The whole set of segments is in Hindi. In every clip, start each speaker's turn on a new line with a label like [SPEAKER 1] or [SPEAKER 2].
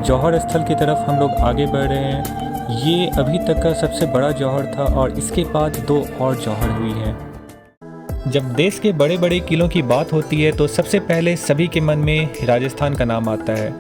[SPEAKER 1] जौहर स्थल की तरफ हम लोग आगे बढ़ रहे हैं। ये अभी तक का सबसे बड़ा जौहर था और इसके बाद 2 और जौहर हुई हैं। जब देश के बड़े बड़े किलों की बात होती है तो सबसे पहले सभी के मन में राजस्थान का नाम आता है,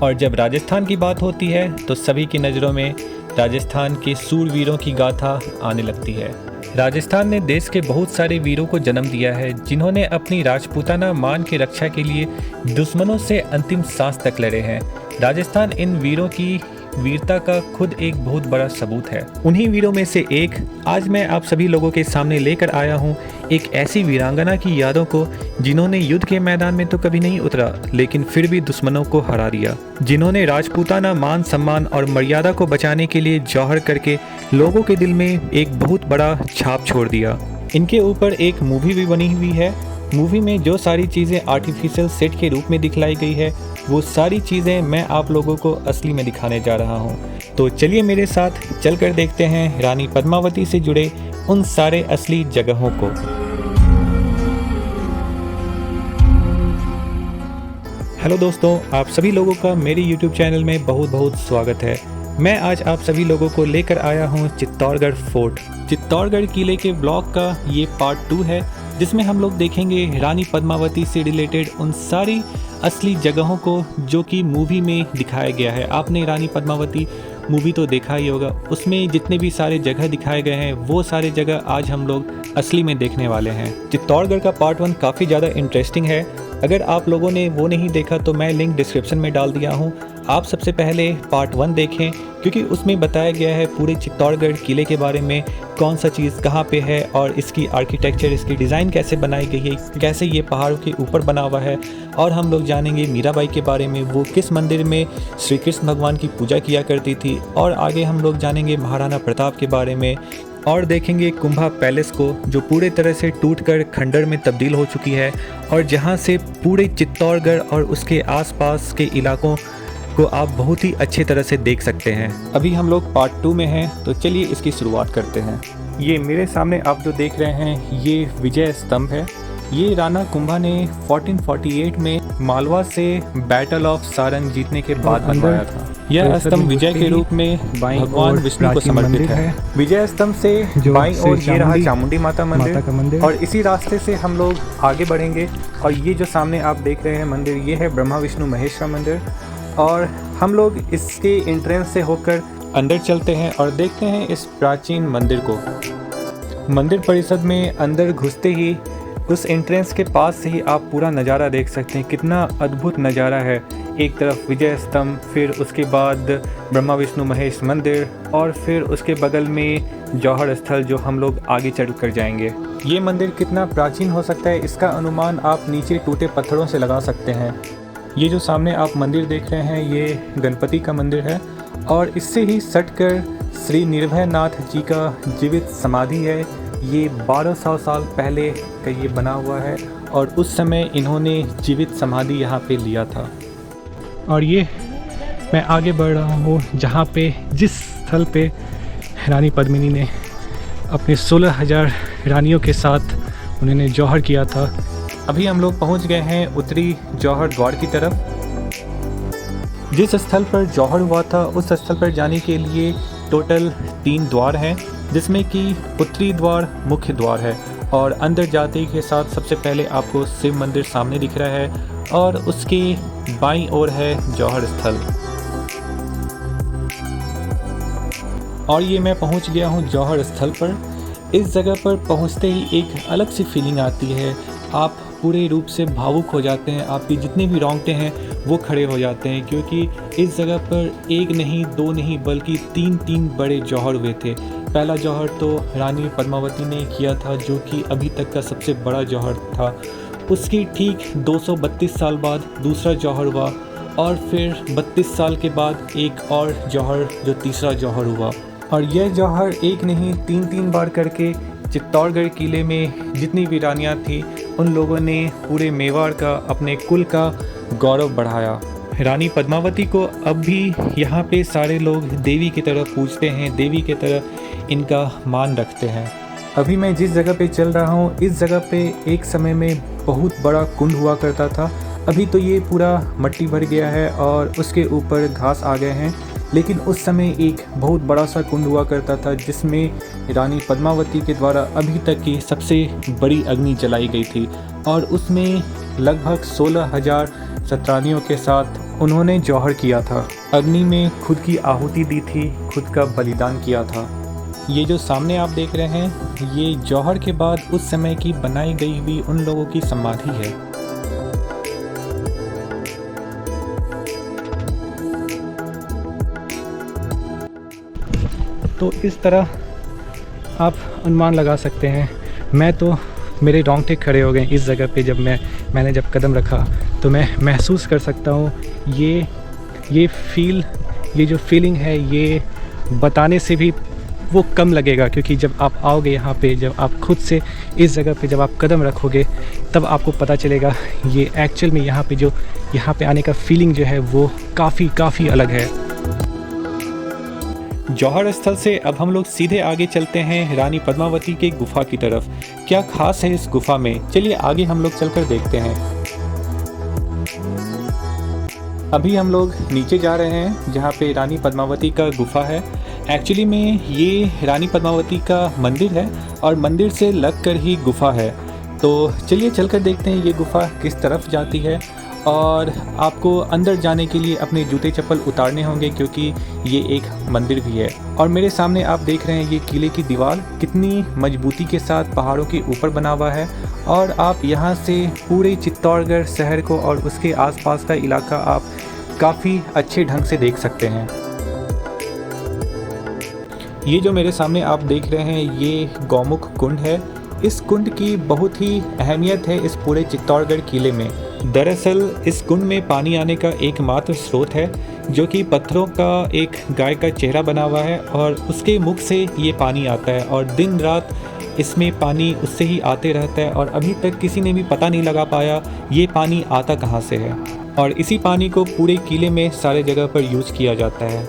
[SPEAKER 1] और जब राजस्थान की बात होती है तो सभी की नज़रों में राजस्थान के सूरवीरों की गाथा आने लगती है। राजस्थान ने देश के बहुत सारे वीरों को जन्म दिया है, जिन्होंने अपनी राजपूताना मान की रक्षा के लिए दुश्मनों से अंतिम सांस तक लड़े हैं। राजस्थान इन वीरों की वीरता का खुद एक बहुत बड़ा सबूत है। उन्हीं वीरों में से एक आज मैं आप सभी लोगों के सामने लेकर आया हूँ, एक ऐसी वीरांगना की यादों को जिन्होंने युद्ध के मैदान में तो कभी नहीं उतरा, लेकिन फिर भी दुश्मनों को हरा दिया, जिन्होंने राजपूताना मान सम्मान और मर्यादा को बचाने के लिए जौहर करके लोगों के दिल में एक बहुत बड़ा छाप छोड़ दिया। इनके ऊपर एक मूवी भी बनी हुई है। मूवी में जो सारी चीज़ें आर्टिफिशियल सेट के रूप में दिखलाई गई है, वो सारी चीज़ें मैं आप लोगों को असली में दिखाने जा रहा हूँ। तो चलिए मेरे साथ चलकर देखते हैं रानी पद्मावती से जुड़े उन सारे असली जगहों को। हेलो दोस्तों, आप सभी लोगों का मेरे YouTube चैनल में बहुत बहुत स्वागत है। मैं आज आप सभी लोगों को लेकर आया हूँ चित्तौड़गढ़ फोर्ट। चित्तौड़गढ़ किले के ब्लॉग का ये पार्ट 2 है, जिसमें हम लोग देखेंगे रानी पद्मावती से रिलेटेड उन सारी असली जगहों को जो कि मूवी में दिखाया गया है। आपने रानी पद्मावती मूवी तो देखा ही होगा, उसमें जितने भी सारे जगह दिखाए गए हैं वो सारे जगह आज हम लोग असली में देखने वाले हैं। चित्तौड़गढ़ का पार्ट 1 काफ़ी ज़्यादा इंटरेस्टिंग है। अगर आप लोगों ने वो नहीं देखा तो मैं लिंक डिस्क्रिप्शन में डाल दिया हूँ। आप सबसे पहले पार्ट 1 देखें, क्योंकि उसमें बताया गया है पूरे चित्तौड़गढ़ किले के बारे में, कौन सा चीज़ कहाँ पे है और इसकी आर्किटेक्चर, इसकी डिज़ाइन कैसे बनाई गई है, कैसे ये पहाड़ों के ऊपर बना हुआ है। और हम लोग जानेंगे मीराबाई के बारे में, वो किस मंदिर में श्री कृष्ण भगवान की पूजा किया करती थी। और आगे हम लोग जानेंगे महाराणा प्रताप के बारे में, और देखेंगे कुंभा पैलेस को जो पूरे तरह से टूटकर खंडर में तब्दील हो चुकी है, और जहां से पूरे चित्तौड़गढ़ और उसके आसपास के इलाकों को आप बहुत ही अच्छे तरह से देख सकते हैं। अभी हम लोग पार्ट 2 में हैं, तो चलिए इसकी शुरुआत करते हैं। ये मेरे सामने आप जो देख रहे हैं ये विजय स्तंभ है। ये राणा कुंभा ने 1448 में मालवा से बैटल ऑफ सारंग जीतने के बाद बनवाया था। यह स्तंभ विजय के रूप में भगवान विष्णु को समर्पित है। विजय स्तंभ से बाईं ओर ये रहा चामुंडी माता मंदिर, और इसी रास्ते से हम लोग आगे बढ़ेंगे। और ये जो सामने आप देख रहे हैं मंदिर, ये है ब्रह्मा विष्णु महेश का मंदिर। और हम लोग इसके एंट्रेंस से होकर अंदर चलते हैं और देखते हैं इस प्राचीन मंदिर को। मंदिर परिसर में अंदर घुसते ही उस एंट्रेंस के पास से ही आप पूरा नज़ारा देख सकते हैं। कितना अद्भुत नज़ारा है। एक तरफ विजय स्तंभ, फिर उसके बाद ब्रह्मा विष्णु महेश मंदिर, और फिर उसके बगल में जौहर स्थल जो हम लोग आगे चढ़ कर जाएंगे। ये मंदिर कितना प्राचीन हो सकता है, इसका अनुमान आप नीचे टूटे पत्थरों से लगा सकते हैं। ये जो सामने आप मंदिर देख रहे हैं ये गणपति का मंदिर है, और इससे ही सटकर श्री निर्भय नाथ जी का जीवित समाधि है। ये 1200 साल पहले का ये बना हुआ है, और उस समय इन्होंने जीवित समाधि यहाँ पे लिया था। और ये मैं आगे बढ़ रहा हूँ जहाँ पे, जिस स्थल पे रानी पद्मिनी ने अपने 16,000 रानियों के साथ उन्होंने जौहर किया था। अभी हम लोग पहुँच गए हैं उत्तरी जौहर द्वार की तरफ। जिस स्थल पर जौहर हुआ था उस स्थल पर जाने के लिए टोटल 3 द्वार हैं, जिसमें कि उत्तरी द्वार मुख्य द्वार है, और अंदर जाते के साथ सबसे पहले आपको शिव मंदिर सामने दिख रहा है, और उसके बाईं ओर है जौहर स्थल। और ये मैं पहुंच गया हूं जौहर स्थल पर। इस जगह पर पहुंचते ही एक अलग सी फीलिंग आती है। आप पूरे रूप से भावुक हो जाते हैं, आपके जितने भी रोंगटे हैं वो खड़े हो जाते हैं, क्योंकि इस जगह पर 1 नहीं 2 नहीं बल्कि 3 बड़े जौहर हुए थे। पहला जौहर तो रानी पद्मावती ने किया था, जो कि अभी तक का सबसे बड़ा जौहर था। उसकी ठीक 232 साल बाद दूसरा जौहर हुआ, और फिर 32 साल के बाद एक और जौहर जो तीसरा जौहर हुआ। और यह जौहर 1 नहीं 3 बार करके चित्तौड़गढ़ किले में जितनी भी रानियाँ थी उन लोगों ने पूरे मेवाड़ का, अपने कुल का गौरव बढ़ाया। रानी पद्मावती को अब भी यहाँ पे सारे लोग देवी की तरह पूजते हैं, देवी की तरह इनका मान रखते हैं। अभी मैं जिस जगह पे चल रहा हूँ इस जगह पे एक समय में बहुत बड़ा कुंड हुआ करता था। अभी तो ये पूरा मट्टी भर गया है और उसके ऊपर घास आ गए हैं, लेकिन उस समय एक बहुत बड़ा सा कुंड हुआ करता था जिसमें रानी पद्मावती के द्वारा अभी तक की सबसे बड़ी अग्नि जलाई गई थी और उसमें लगभग 16,000 सतरानियों के साथ उन्होंने जौहर किया था। अग्नि में खुद की आहुति दी थी, खुद का बलिदान किया था। ये जो सामने आप देख रहे हैं, ये जौहर के बाद उस समय की बनाई गई हुई उन लोगों की समाधि है। तो इस तरह आप अनुमान लगा सकते हैं। मैं तो मेरे रोंगटे खड़े हो गए इस जगह पे जब मैंने जब कदम रखा, तो मैं महसूस कर सकता हूँ ये जो फीलिंग है, ये बताने से भी वो कम लगेगा, क्योंकि जब आप आओगे यहाँ पे, जब आप खुद से इस जगह पे जब आप कदम रखोगे, तब आपको पता चलेगा ये एक्चुअल में यहाँ पे आने का फीलिंग जो है वो काफ़ी अलग है। जौहर स्थल से अब हम लोग सीधे आगे चलते हैं रानी पद्मावती के गुफा की तरफ। क्या खास है इस गुफा में, चलिए आगे हम लोग चलकर देखते हैं। अभी हम लोग नीचे जा रहे हैं जहाँ पे रानी पद्मावती का गुफा है। एक्चुअली में ये रानी पद्मावती का मंदिर है और मंदिर से लगकर ही गुफा है। तो चलिए चलकर देखते हैं ये गुफा किस तरफ जाती है, और आपको अंदर जाने के लिए अपने जूते चप्पल उतारने होंगे क्योंकि ये एक मंदिर भी है। और मेरे सामने आप देख रहे हैं ये किले की दीवार कितनी मजबूती के साथ पहाड़ों के ऊपर बना हुआ है, और आप यहाँ से पूरे चित्तौड़गढ़ शहर को और उसके आसपास का इलाका आप काफ़ी अच्छे ढंग से देख सकते हैं। ये जो मेरे सामने आप देख रहे हैं ये गौमुख कुंड है। इस कुंड की बहुत ही अहमियत है इस पूरे चित्तौड़गढ़ किले में। दरअसल इस कुंड में पानी आने का एकमात्र स्रोत है, जो कि पत्थरों का एक गाय का चेहरा बना हुआ है और उसके मुख से ये पानी आता है और दिन रात इसमें पानी उससे ही आते रहता है, और अभी तक किसी ने भी पता नहीं लगा पाया ये पानी आता कहाँ से है। और इसी पानी को पूरे किले में सारे जगह पर यूज़ किया जाता है।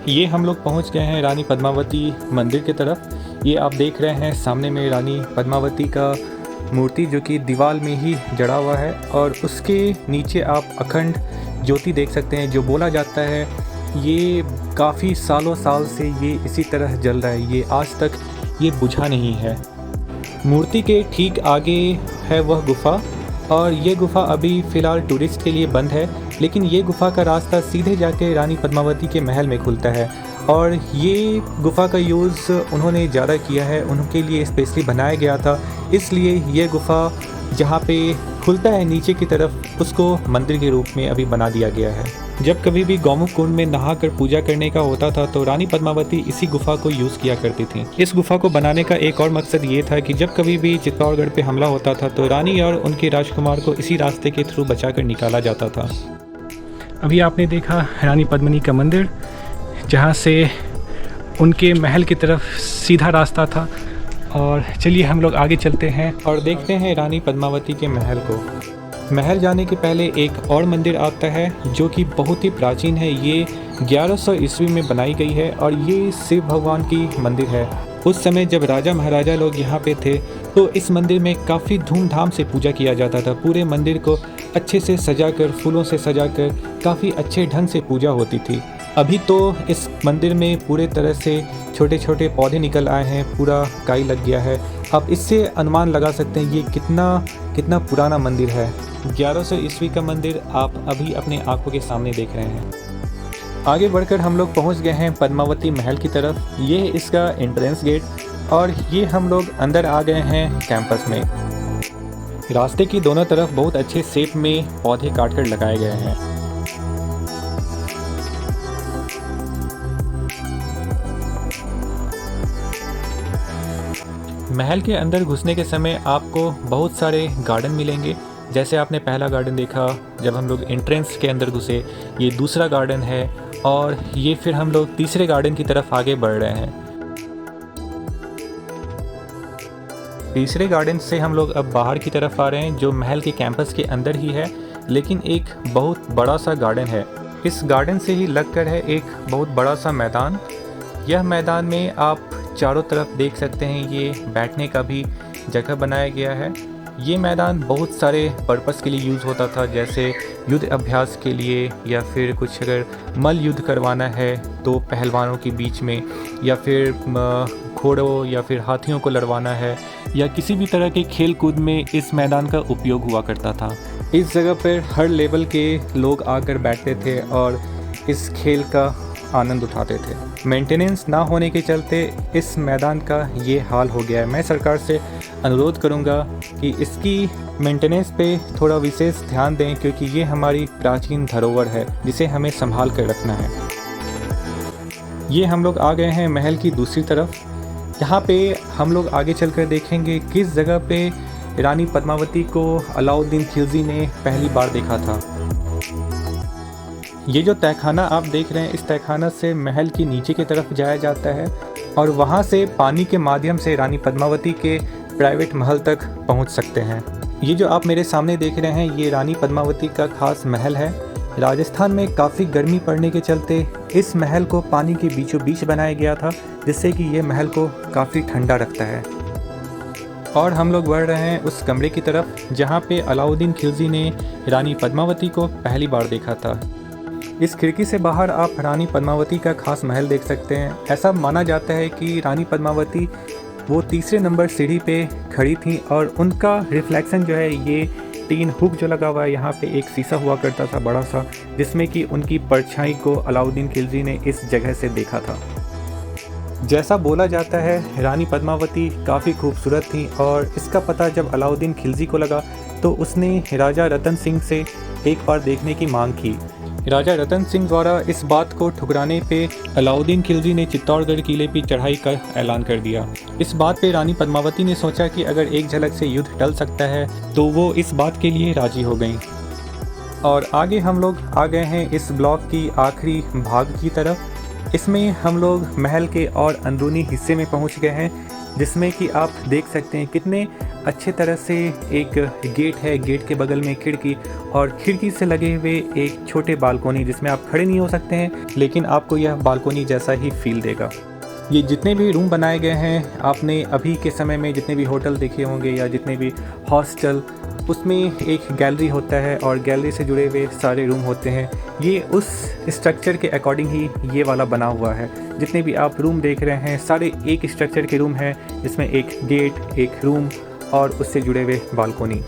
[SPEAKER 1] ये हम लोग पहुँच गए हैं रानी पद्मावती मंदिर की तरफ। ये आप देख रहे हैं सामने में रानी पद्मावती का मूर्ति जो कि दीवार में ही जड़ा हुआ है, और उसके नीचे आप अखंड ज्योति देख सकते हैं। जो बोला जाता है ये काफ़ी सालों साल से ये इसी तरह जल रहा है, ये आज तक ये बुझा नहीं है। मूर्ति के ठीक आगे है वह गुफा, और ये गुफा अभी फ़िलहाल टूरिस्ट के लिए बंद है, लेकिन ये गुफा का रास्ता सीधे जाके रानी पद्मावती के महल में खुलता है। और ये गुफा का यूज़ उन्होंने ज़्यादा किया है, उनके लिए स्पेशली बनाया गया था, इसलिए ये गुफा जहाँ पे खुलता है नीचे की तरफ, उसको मंदिर के रूप में अभी बना दिया गया है। जब कभी भी गौमुख कुंड में नहाकर पूजा करने का होता था तो रानी पद्मावती इसी गुफा को यूज़ किया करती थी। इस गुफा को बनाने का एक और मकसद ये था कि जब कभी भी चित्तौड़गढ़ पे हमला होता था तो रानी और उनके राजकुमार को इसी रास्ते के थ्रू बचाकर निकाला जाता था। अभी आपने देखा रानी पद्मिनी का मंदिर, जहाँ से उनके महल की तरफ सीधा रास्ता था, और चलिए हम लोग आगे चलते हैं और देखते हैं रानी पद्मावती के महल को। महल जाने के पहले एक और मंदिर आता है जो कि बहुत ही प्राचीन है। ये 1100 ईस्वी में बनाई गई है और ये शिव भगवान की मंदिर है। उस समय जब राजा महाराजा लोग यहाँ पे थे तो इस मंदिर में काफ़ी धूमधाम से पूजा किया जाता था। पूरे मंदिर को अच्छे से सजाकर, फूलों से सजाकर काफ़ी अच्छे ढंग से पूजा होती थी। अभी तो इस मंदिर में पूरे तरह से छोटे छोटे पौधे निकल आए हैं, पूरा काई लग गया है। आप इससे अनुमान लगा सकते हैं ये कितना पुराना मंदिर है। 1100 ईस्वी का मंदिर आप अभी अपने आंखों के सामने देख रहे हैं। आगे बढ़कर हम लोग पहुंच गए हैं पद्मावती महल की तरफ। ये है इसका एंट्रेंस गेट, और ये हम लोग अंदर आ गए हैं कैंपस में। रास्ते की दोनों तरफ बहुत अच्छे शेप में पौधे काटकर लगाए गए हैं। महल के अंदर घुसने के समय आपको बहुत सारे गार्डन मिलेंगे। जैसे आपने पहला गार्डन देखा जब हम लोग एंट्रेंस के अंदर घुसे, ये दूसरा गार्डन है, और ये फिर हम लोग तीसरे गार्डन की तरफ आगे बढ़ रहे हैं। तीसरे गार्डन से हम लोग अब बाहर की तरफ आ रहे हैं, जो महल के कैंपस के अंदर ही है, लेकिन एक बहुत बड़ा सा गार्डन है। इस गार्डन से ही लगकर है एक बहुत बड़ा सा मैदान। यह मैदान में आप चारों तरफ देख सकते हैं, ये बैठने का भी जगह बनाया गया है। ये मैदान बहुत सारे पर्पस के लिए यूज़ होता था, जैसे युद्ध अभ्यास के लिए, या फिर कुछ अगर मल्ल युद्ध करवाना है तो पहलवानों के बीच में, या फिर घोड़ों या फिर हाथियों को लड़वाना है, या किसी भी तरह के खेल कूद में इस मैदान का उपयोग हुआ करता था। इस जगह पर हर लेवल के लोग आकर बैठते थे और इस खेल का आनंद उठाते थे। मेंटेनेंस ना होने के चलते इस मैदान का ये हाल हो गया है। मैं सरकार से अनुरोध करूंगा कि इसकी मेंटेनेंस पे थोड़ा विशेष ध्यान दें, क्योंकि ये हमारी प्राचीन धरोहर है जिसे हमें संभाल कर रखना है। ये हम लोग आ गए हैं महल की दूसरी तरफ। यहाँ पे हम लोग आगे चलकर देखेंगे किस जगह पे रानी पद्मावती को अलाउद्दीन खिलजी ने पहली बार देखा था। ये जो तहखाना आप देख रहे हैं, इस तहखाना से महल की नीचे की तरफ जाया जाता है और वहाँ से पानी के माध्यम से रानी पद्मावती के प्राइवेट महल तक पहुँच सकते हैं। ये जो आप मेरे सामने देख रहे हैं, ये रानी पद्मावती का खास महल है। राजस्थान में काफ़ी गर्मी पड़ने के चलते इस महल को पानी के बीचों बीच बनाया गया था, जिससे कि ये महल को काफ़ी ठंडा रखता है। और हम लोग बढ़ रहे हैं उस कमरे की तरफ जहाँ पे अलाउद्दीन खिलजी ने रानी पद्मावती को पहली बार देखा था। इस खिड़की से बाहर आप रानी पद्मावती का खास महल देख सकते हैं। ऐसा माना जाता है कि रानी पद्मावती वो तीसरे नंबर सीढ़ी पे खड़ी थी और उनका रिफ्लेक्शन जो है, ये 3 हुक जो लगा हुआ है, यहाँ पे एक शीशा हुआ करता था बड़ा सा, जिसमें कि उनकी परछाई को अलाउद्दीन खिलजी ने इस जगह से देखा था। जैसा बोला जाता है रानी पद्मावती काफ़ी खूबसूरत थी और इसका पता जब अलाउद्दीन खिलजी को लगा तो उसने राजा रतन सिंह से एक बार देखने की मांग की। राजा रतन सिंह द्वारा इस बात को ठुकराने पे अलाउद्दीन खिलजी ने चित्तौड़गढ़ किले पर चढ़ाई कर ऐलान कर दिया। इस बात पे रानी पद्मावती ने सोचा कि अगर एक झलक से युद्ध टल सकता है तो वो इस बात के लिए राजी हो गईं। और आगे हम लोग आ गए हैं इस ब्लॉक की आखिरी भाग की तरफ। इसमें हम लोग महल के और अंदरूनी हिस्से में पहुंच गए हैं, जिसमें कि आप देख सकते हैं कितने अच्छे तरह से एक गेट है, गेट के बगल में खिड़की और खिड़की से लगे हुए एक छोटे बालकोनी, जिसमें आप खड़े नहीं हो सकते हैं, लेकिन आपको यह बालकोनी जैसा ही फील देगा। ये जितने भी रूम बनाए गए हैं, आपने अभी के समय में जितने भी होटल देखे होंगे या जितने भी हॉस्टल, उसमें एक गैलरी होता है और गैलरी से जुड़े हुए सारे रूम होते हैं। ये उस स्ट्रक्चर के अकॉर्डिंग ही ये वाला बना हुआ है। जितने भी आप रूम देख रहे हैं सारे एक स्ट्रक्चर के रूम हैं, जिसमें एक गेट, एक रूम और उससे जुड़े हुए बालकोनी।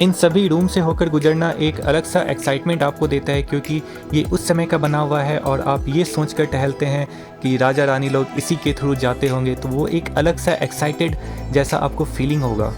[SPEAKER 1] इन सभी रूम से होकर गुजरना एक अलग सा एक्साइटमेंट आपको देता है, क्योंकि ये उस समय का बना हुआ है और आप ये सोचकर टहलते हैं कि राजा रानी लोग इसी के थ्रू जाते होंगे, तो वो एक अलग सा एक्साइटेड जैसा आपको फीलिंग होगा।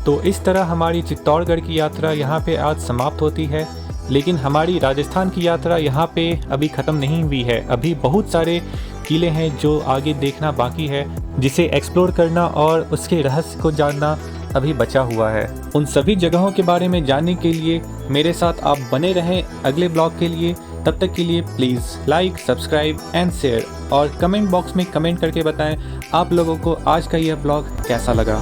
[SPEAKER 1] तो इस तरह हमारी चित्तौड़गढ़ की यात्रा यहाँ पे आज समाप्त होती है, लेकिन हमारी राजस्थान की यात्रा यहाँ पे अभी ख़त्म नहीं हुई है। अभी बहुत सारे किले हैं जो आगे देखना बाकी है, जिसे एक्सप्लोर करना और उसके रहस्य को जानना अभी बचा हुआ है। उन सभी जगहों के बारे में जानने के लिए मेरे साथ आप बने रहें अगले ब्लॉग के लिए। तब तक के लिए please like, subscribe and share और कमेंट बॉक्स में कमेंट करके बताएं आप लोगों को आज का यह ब्लॉग कैसा लगा।